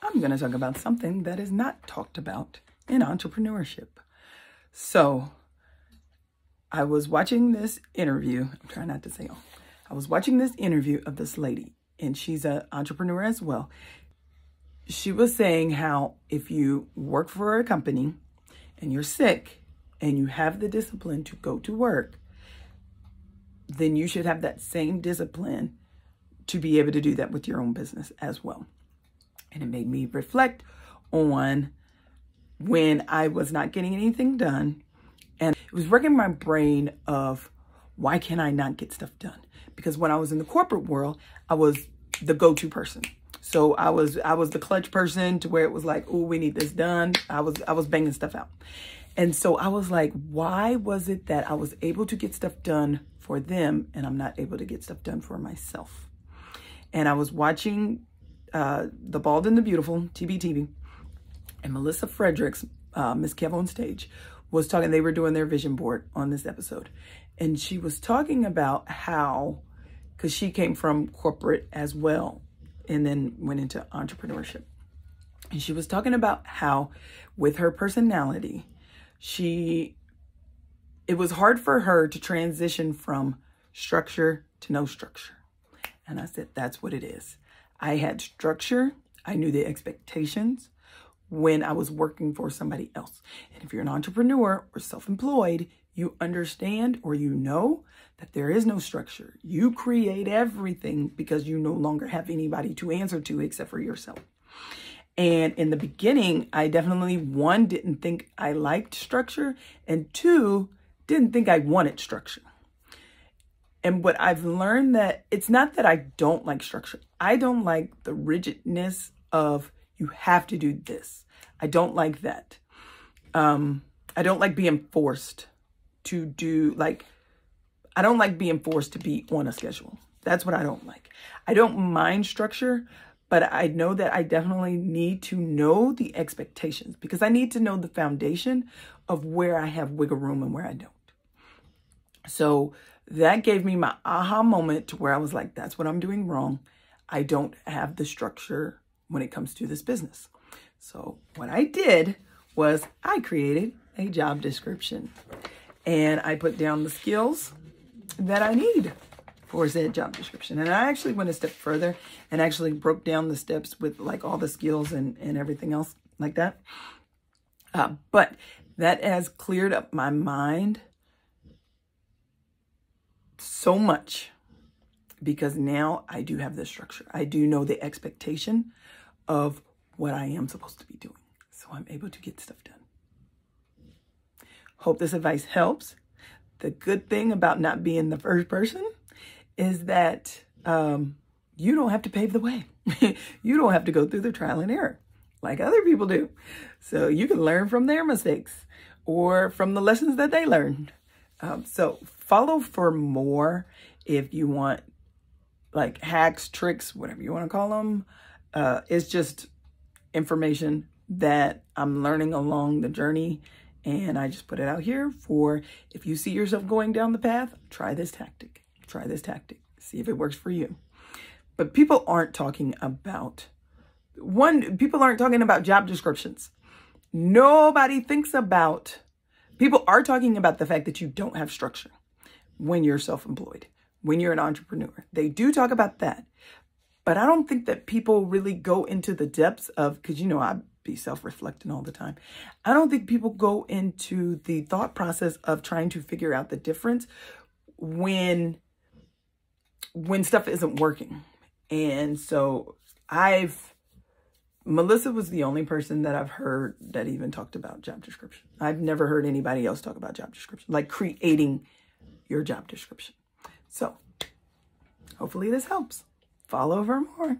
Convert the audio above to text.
I'm going to talk about something that is not talked about in entrepreneurship. So I was watching this interview. I'm trying not to say all. I was watching this interview of this lady, and she's an entrepreneur as well. She was saying how if you work for a company and you're sick and you have the discipline to go to work, then you should have that same discipline to be able to do that with your own business as well. And it made me reflect on when I was not getting anything done. And it was wrecking my brain of why can't I not get stuff done? Because when I was in the corporate world, I was the go-to person. So I was the clutch person to where it was like, oh, we need this done. I was banging stuff out. And so I was like, why was it that I was able to get stuff done for them and I'm not able to get stuff done for myself? And I was watching The Bald and the Beautiful, TBTV, and Melissa Fredericks, Miss Kev on Stage, was talking. They were doing their vision board on this episode. And she was talking about how, because she came from corporate as well and then went into entrepreneurship. And she was talking about how with her personality, it was hard for her to transition from structure to no structure. And I said, that's what it is. I had structure. I knew the expectations when I was working for somebody else. And if you're an entrepreneur or self-employed, you understand or you know that there is no structure. You create everything because you no longer have anybody to answer to except for yourself. And in the beginning, I definitely, one, didn't think I liked structure, and two, didn't think I wanted structure. And what I've learned that it's not that I don't like structure. I don't like the rigidness of you have to do this. I don't like that. I don't like being forced to do, I don't like being forced to be on a schedule. That's what I don't like. I don't mind structure, but I know that I definitely need to know the expectations because I need to know the foundation of where I have wiggle room and where I don't. So that gave me my aha moment to where I was like, that's what I'm doing wrong. I don't have the structure when it comes to this business. So what I did was I created a job description and I put down the skills that I need for said job description. And I actually went a step further and actually broke down the steps with like all the skills and everything else like that. But that has cleared up my mind so much because now I do have the structure. I do know the expectation of what I am supposed to be doing. So I'm able to get stuff done. Hope this advice helps. The good thing about not being the first person is that you don't have to pave the way. You don't have to go through the trial and error like other people do. So you can learn from their mistakes or from the lessons that they learned. So follow for more if you want like hacks, tricks, whatever you want to call them. It's just information that I'm learning along the journey. And I just put it out here for if you see yourself going down the path, try this tactic. Try this tactic. See if it works for you. But people aren't talking about, people aren't talking about job descriptions. Nobody thinks about, people are talking about the fact that you don't have structure when you're self-employed, when you're an entrepreneur. They do talk about that. But I don't think that people really go into the depths of, because, you know, I be self-reflecting all the time. I don't think people go into the thought process of trying to figure out the difference when stuff isn't working. And so Melissa was the only person that I've heard that even talked about job description. I've never heard anybody else talk about job description, like creating your job description. So hopefully this helps. Follow for more.